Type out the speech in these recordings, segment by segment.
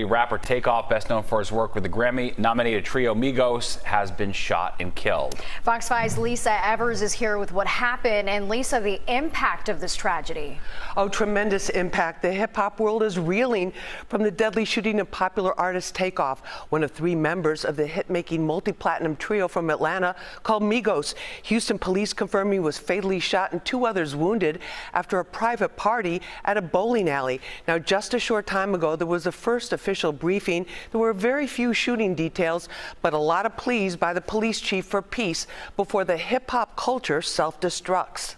Rapper Takeoff, best known for his work with the Grammy-nominated trio Migos, has been shot and killed. Fox 5's Lisa Evers is here with what happened. And Lisa, the impact of this tragedy. Oh, tremendous impact. The hip-hop world is reeling from the deadly shooting of popular artist Takeoff, one of 3 members of the hit-making multi-platinum trio from Atlanta called Migos. Houston police confirm he was fatally shot and 2 others wounded after a private party at a bowling alley. Now, just a short time ago, there was the first official briefing. There were very few shooting details, but a lot of pleas by the police chief for peace before the hip-hop culture self-destructs.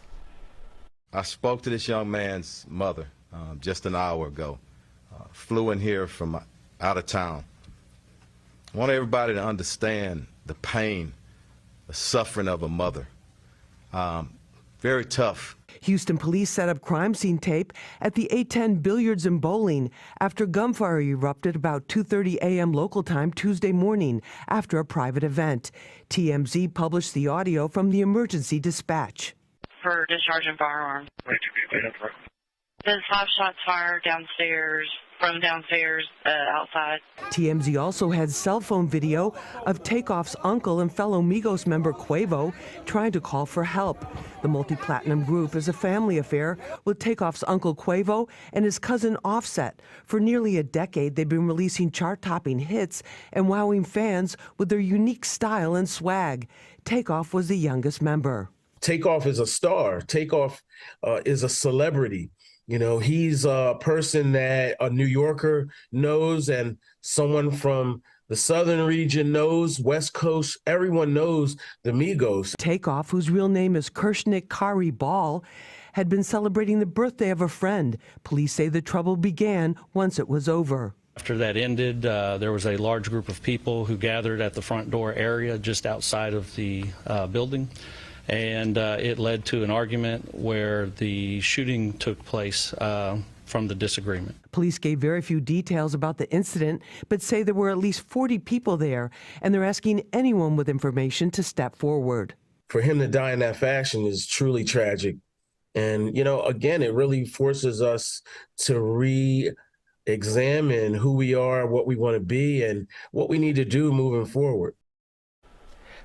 I spoke to this young man's mother just an hour ago. Flew in here from out of town. I want everybody to understand the pain, the suffering of a mother. Very tough. Houston police set up crime scene tape at the 810 Billiards and Bowling after gunfire erupted about 2:30 a.m. local time Tuesday morning after a private event. TMZ published the audio from the emergency dispatch. For discharging firearms. There's 5 shots fired downstairs, from downstairs, outside. TMZ also had cell phone video of Takeoff's uncle and fellow Migos member Quavo trying to call for help. The multi-platinum group is a family affair with Takeoff's uncle Quavo and his cousin Offset. For nearly a decade, they've been releasing chart-topping hits and wowing fans with their unique style and swag. Takeoff was the youngest member. Takeoff is a star. Takeoff is a celebrity. You know, he's a person that a New Yorker knows and someone from the southern region knows, West Coast, everyone knows the Migos. Takeoff, whose real name is Kirshnik Kari Ball, had been celebrating the birthday of a friend. Police say the trouble began once it was over. After that ended, there was a large group of people who gathered at the front door area just outside of the building. And it led to an argument where the shooting took place from the disagreement. Police gave very few details about the incident, but say there were at least 40 people there, and they're asking anyone with information to step forward. For him to die in that fashion is truly tragic. And, you know, again, it really forces us to re-examine who we are, what we want to be, and what we need to do moving forward.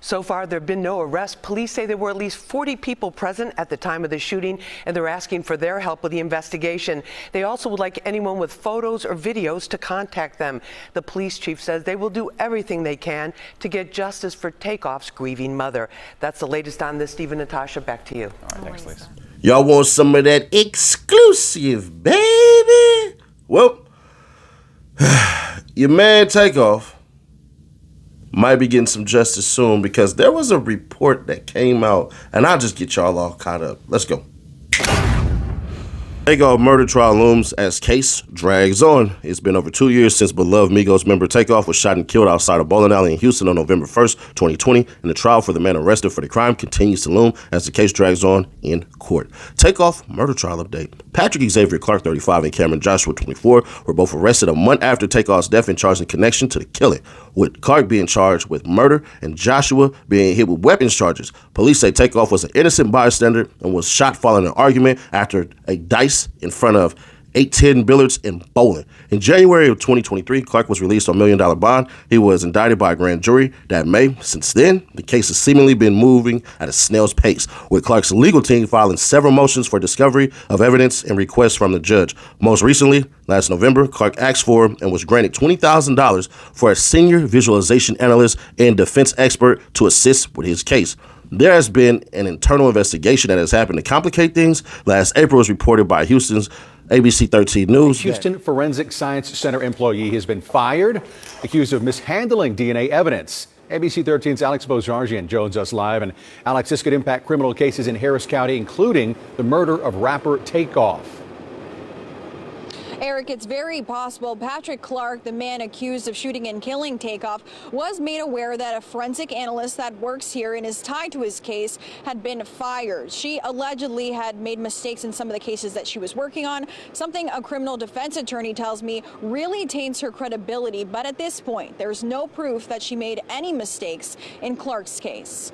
So far, there have been no arrests. Police say there were at least 40 people present at the time of the shooting, and they're asking for their help with the investigation. They also would like anyone with photos or videos to contact them. The police chief says they will do everything they can to get justice for Takeoff's grieving mother. That's the latest on this. Steve and Natasha, back to you. All right, thanks, Lisa. Y'all want some of that exclusive, baby? Well, your man Takeoff might be getting some justice soon because there was a report that came out, and I'll just get y'all all caught up. Let's go. Takeoff murder trial looms as case drags on. It's been over 2 years since beloved Migos member Takeoff was shot and killed outside a bowling alley in Houston on November 1st, 2020, and the trial for the man arrested for the crime continues to loom as the case drags on in court. Takeoff murder trial update. Patrick Xavier Clark, 35, and Cameron Joshua, 24, were both arrested a month after Takeoff's death and charged in connection to the killing, with Clark being charged with murder and Joshua being hit with weapons charges. Police say Takeoff was an innocent bystander and was shot following an argument after a dice in front of 810 Billiards and Bowling. In January of 2023, Clark was released on $1 million bond. He was indicted by a grand jury that May. Since then, the case has seemingly been moving at a snail's pace, with Clark's legal team filing several motions for discovery of evidence and requests from the judge. Most recently, last November, Clark asked for and was granted $20,000 for a senior visualization analyst and defense expert to assist with his case. There has been an internal investigation that has happened to complicate things. Last April, was reported by Houston's ABC 13 News. A Houston Forensic Science Center employee has been fired, accused of mishandling DNA evidence. ABC 13's Alex Bozargian joins us live. And Alex, this could impact criminal cases in Harris County, including the murder of rapper Takeoff. Eric, it's very possible Patrick Clark, the man accused of shooting and killing Takeoff, was made aware that a forensic analyst that works here and is tied to his case had been fired. She allegedly had made mistakes in some of the cases that she was working on, something a criminal defense attorney tells me really taints her credibility. But at this point, there's no proof that she made any mistakes in Clark's case.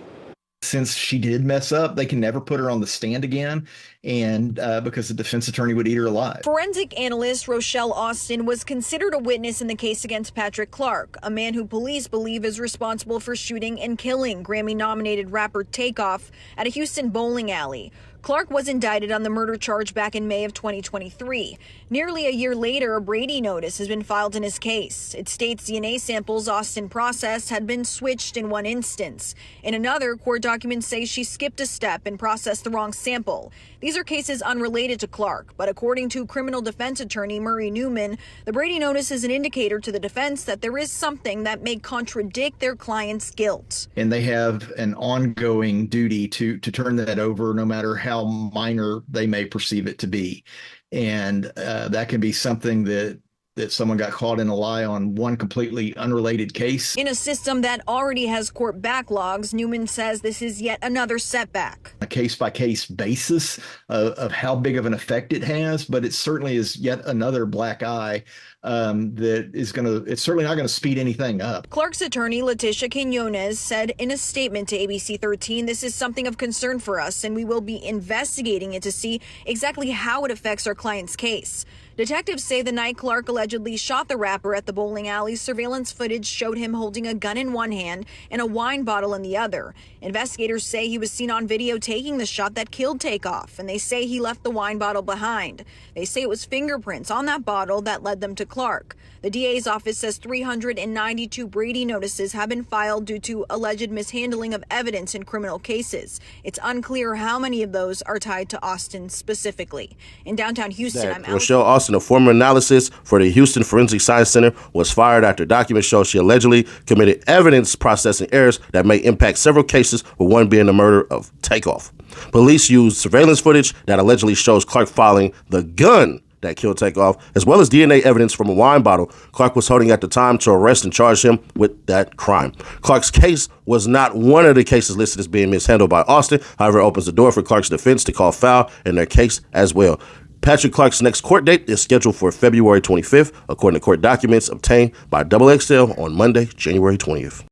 Since she did mess up, they can never put her on the stand again, and because the defense attorney would eat her alive. Forensic analyst Rochelle Austin was considered a witness in the case against Patrick Clark, a man who police believe is responsible for shooting and killing Grammy-nominated rapper Takeoff at a Houston bowling alley. Clark was indicted on the murder charge back in May of 2023. Nearly a year later, a Brady notice has been filed in his case. It states DNA samples Austin processed had been switched in one instance. In another, court documents say she skipped a step and processed the wrong sample. These are cases unrelated to Clark, but according to criminal defense attorney Murray Newman, the Brady notice is an indicator to the defense that there is something that may contradict their client's guilt. And they have an ongoing duty to turn that over, no matter how minor they may perceive it to be. And that can be something that someone got caught in a lie on one completely unrelated case. In a system that already has court backlogs, Newman says this is yet another setback. A case-by-case basis of how big of an effect it has, but it certainly is yet another black eye that is it's certainly not going to speed anything up. Clark's attorney, Leticia Quinones, said in a statement to ABC 13, "This is something of concern for us, and we will be investigating it to see exactly how it affects our client's case." Detectives say the night Clark allegedly shot the rapper at the bowling alley, surveillance footage showed him holding a gun in one hand and a wine bottle in the other. Investigators say he was seen on video taking the shot that killed Takeoff, and they say he left the wine bottle behind. They say it was fingerprints on that bottle that led them to Clark. The DA's office says 392 Brady notices have been filed due to alleged mishandling of evidence in criminal cases. It's unclear how many of those are tied to Austin specifically. In downtown Houston, I'm Rochelle Austin, a former analyst for the Houston Forensic Science Center, was fired after documents show she allegedly committed evidence processing errors that may impact several cases, with one being the murder of Takeoff. Police used surveillance footage that allegedly shows Clark filing the gun that killed Takeoff, as well as DNA evidence from a wine bottle Clark was holding at the time to arrest and charge him with that crime. Clark's case was not one of the cases listed as being mishandled by Austin. However, it opens the door for Clark's defense to call foul in their case as well. Patrick Clark's next court date is scheduled for February 25th, according to court documents obtained by XXL on Monday, January 20th.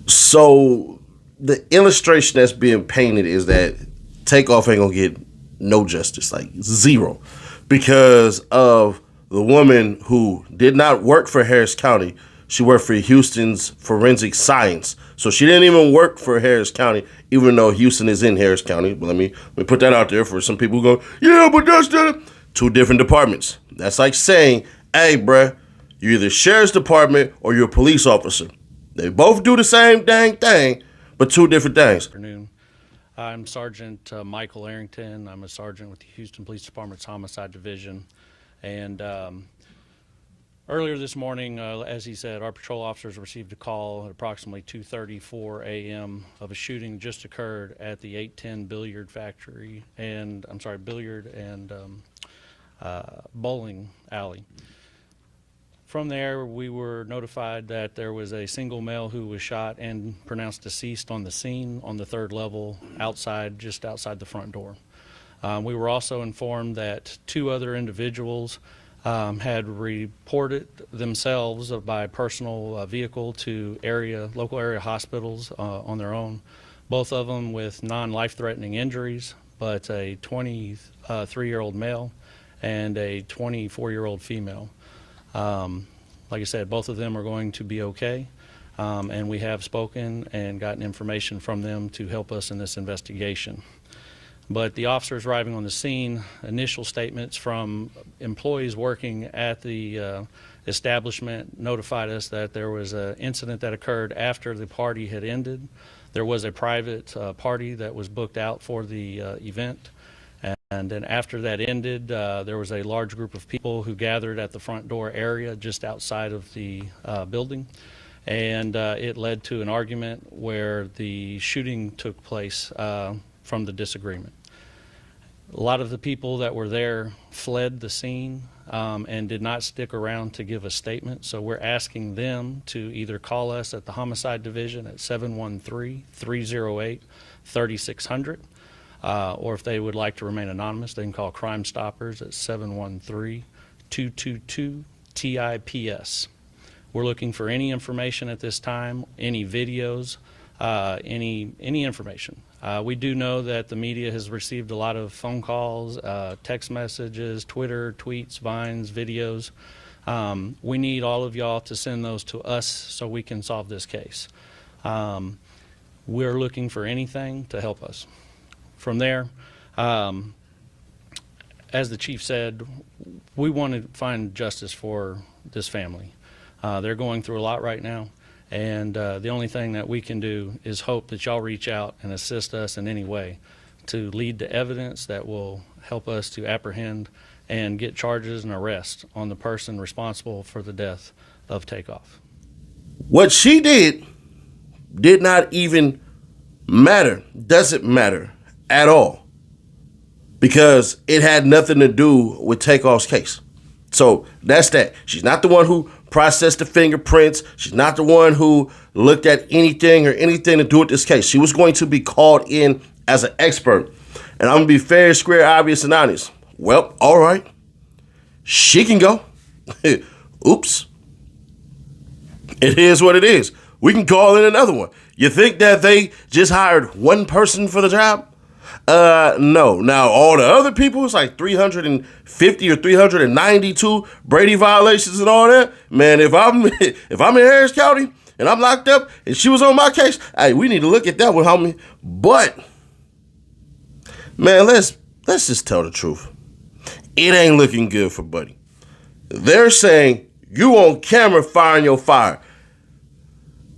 So the illustration that's being painted is that Takeoff ain't gonna get no justice, like zero, because of the woman who did not work for Harris County. She worked for Houston's Forensic Science. So she didn't even work for Harris County, even though Houston is in Harris County. But let me put that out there for some people who go, yeah, but that's two different departments. That's like saying, hey, bruh, you're either sheriff's department or you're a police officer. They both do the same dang thing, but two different things. I'm Sergeant Michael Arrington. I'm a sergeant with the Houston Police Department's Homicide Division. And earlier this morning, as he said, our patrol officers received a call at approximately 2:34 a.m. of a shooting just occurred at the 810 billiard and bowling alley. From there, we were notified that there was a single male who was shot and pronounced deceased on the scene on the third level just outside the front door. We were also informed that two other individuals had reported themselves by personal vehicle to local area hospitals on their own, both of them with non-life-threatening injuries, but a 23-year-old male and a 24-year-old female. Like I said, both of them are going to be okay, and we have spoken and gotten information from them to help us in this investigation. But the officers arriving on the scene, initial statements from employees working at the establishment notified us that there was an incident that occurred after the party had ended. There was a private party that was booked out for the event. And then after that ended, there was a large group of people who gathered at the front door area just outside of the building. And it led to an argument where the shooting took place from the disagreement. A lot of the people that were there fled the scene and did not stick around to give a statement. So we're asking them to either call us at the Homicide Division at 713-308-3600. Or if they would like to remain anonymous, they can call Crime Stoppers at 713-222-TIPS. We're looking for any information at this time, any videos any information. We do know that the media has received a lot of phone calls, text messages, Twitter, tweets, vines, videos. We need all of y'all to send those to us so we can solve this case. We're looking for anything to help us. From there, as the chief said, we want to find justice for this family. They're going through a lot right now, and the only thing that we can do is hope that y'all reach out and assist us in any way to lead to evidence that will help us to apprehend and get charges and arrest on the person responsible for the death of Takeoff. What she did not even matter, doesn't matter at all, because it had nothing to do with Takeoff's case. So that's that. She's not the one who processed the fingerprints. She's not the one who looked at anything or anything to do with this case. She was going to be called in as an expert. And I'm going to be fair, square, obvious, and honest. Well, all right. She can go. Oops. It is what it is. We can call in another one. You think that they just hired one person for the job? No. Now, all the other people, it's like 350 or 392 Brady violations and all that. Man, if I'm in Harris County and I'm locked up and she was on my case, hey, we need to look at that one, homie. But, man, let's just tell the truth. It ain't looking good for Buddy. They're saying you on camera firing your fire.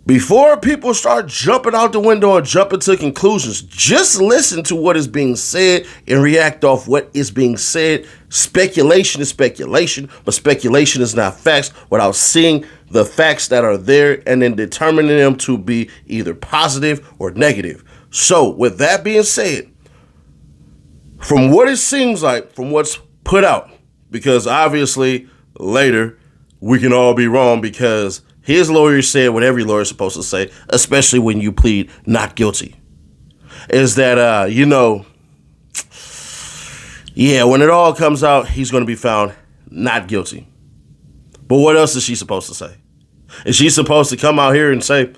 Before people start jumping out the window and jumping to conclusions, just listen to what is being said and react off what is being said. Speculation is speculation, but speculation is not facts without seeing the facts that are there and then determining them to be either positive or negative. So with that being said, from what it seems like, from what's put out, because obviously later we can all be wrong because his lawyer said what every lawyer is supposed to say, especially when you plead not guilty, is that, when it all comes out, he's going to be found not guilty. But what else is she supposed to say? Is she supposed to come out here and say,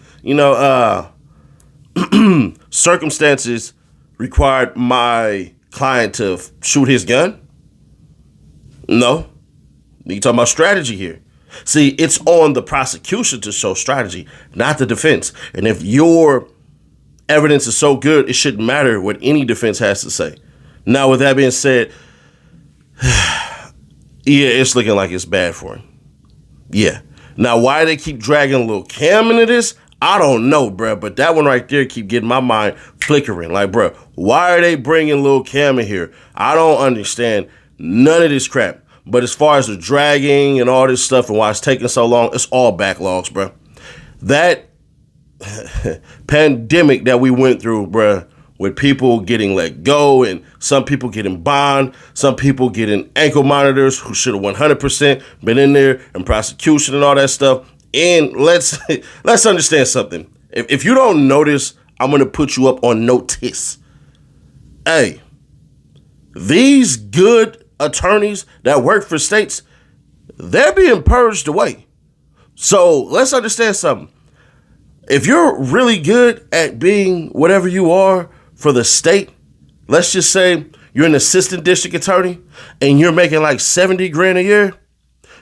circumstances required my client to shoot his gun? No. You talking about strategy here. See, it's on the prosecution to show strategy, not the defense. And if your evidence is so good, it shouldn't matter what any defense has to say. Now, with that being said, it's looking like it's bad for him. Yeah. Now, why they keep dragging Lil Cam into this, I don't know, bruh. But that one right there keep getting my mind flickering. Like, bruh, why are they bringing Lil Cam in here? I don't understand none of this crap. But as far as the dragging and all this stuff and why it's taking so long, it's all backlogs, bro. That pandemic that we went through, bro, with people getting let go and some people getting bond, some people getting ankle monitors who should have 100% been in there and prosecution and all that stuff. And let's understand something. If you don't notice, I'm going to put you up on notice. Hey, these good attorneys that work for states, they're being purged away. So let's understand something. If you're really good at being whatever you are for the state, let's just say you're an assistant district attorney and you're making like 70 grand a year,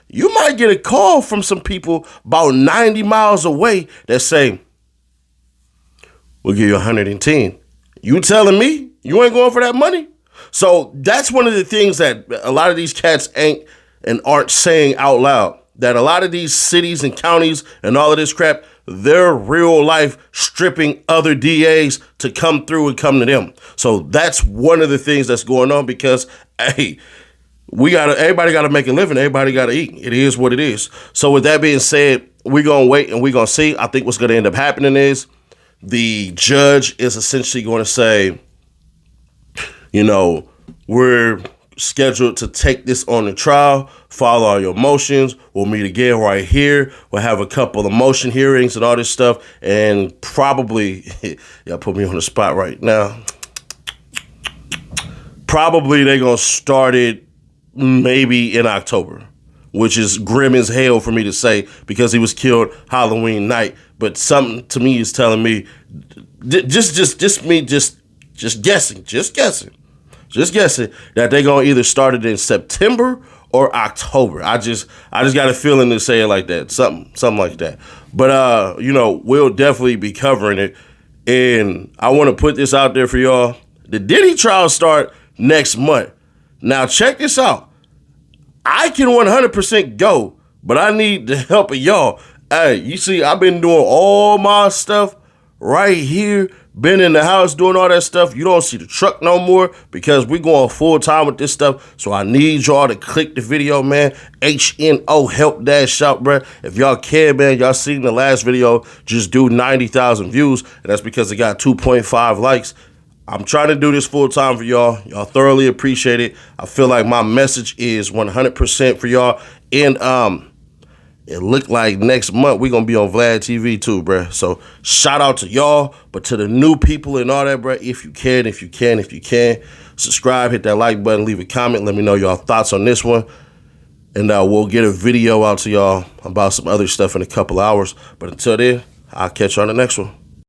you might get a call from some people about 90 miles away that say, we'll give you 110. You telling me you ain't going for that money? So that's one of the things that a lot of these cats ain't and aren't saying out loud, that a lot of these cities and counties and all of this crap, they're real life stripping other DAs to come through and come to them. So that's one of the things that's going on because, hey, everybody got to make a living. Everybody got to eat. It is what it is. So with that being said, we're going to wait and we're going to see. I think what's going to end up happening is the judge is essentially going to say, we're scheduled to take this on the trial, follow all your motions. We'll meet again right here. We'll have a couple of motion hearings and all this stuff. And probably, y'all put me on the spot right now. Probably they're going to start it maybe in October which is grim as hell for me to say because he was killed Halloween night. But something to me is telling me, just guessing that they're gonna either start it in September or October. I just got a feeling to say it like that, something like that. But you know, we'll definitely be covering it, and I want to put this out there for y'all. The Diddy trial start next month. Now check this out. I can 100% go, but I need the help of y'all. Hey, you see, I've been doing all my stuff right here, been in the house doing all that stuff. You don't see the truck no more because we going full time with this stuff. So I need y'all to click the video, man. HNO help dash out, bruh. If y'all can, man, y'all seen the last video just do 90,000 views, and that's because it got 2.5 likes. I'm trying to do this full time for y'all. Y'all thoroughly appreciate it. I feel like my message is 100% for y'all. And it looked like next month we're going to be on Vlad TV too, bruh. So shout out to y'all, but to the new people and all that, bruh, if you can, subscribe, hit that like button, leave a comment. Let me know y'all thoughts on this one. And we'll get a video out to y'all about some other stuff in a couple hours. But until then, I'll catch you on the next one.